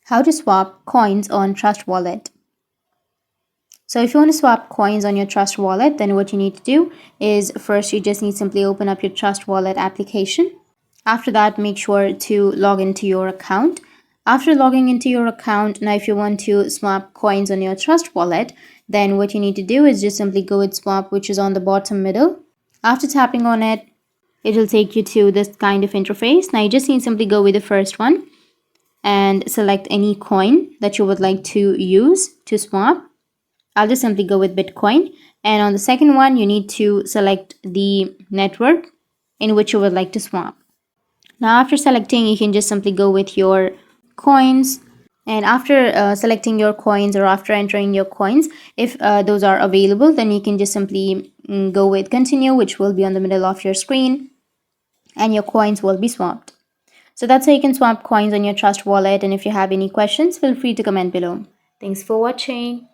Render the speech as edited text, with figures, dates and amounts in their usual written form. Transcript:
How to swap coins on Trust Wallet. So if you want to swap coins on your Trust Wallet, then what you need to do is first you just need simply open up your Trust Wallet application. After that, make sure to log into your account. After logging into your account, now if you want to swap coins on your Trust Wallet, then what you need to do is just simply go with swap, which is on the bottom middle. After tapping on it, it will take you to this kind of interface. Now you just need to simply go with the first one and select any coin that you would like to use to swap. I'll just simply go with Bitcoin. And on the second one, you need to select the network in which you would like to swap. Now after selecting, you can just simply go with your coins. And after selecting your coins or after entering your coins, if those are available, then you can just simply go with continue, which will be on the middle of your screen, and your coins will be swapped. So that's how you can swap coins on your Trust Wallet. And if you have any questions, feel free to comment below. Thanks for watching.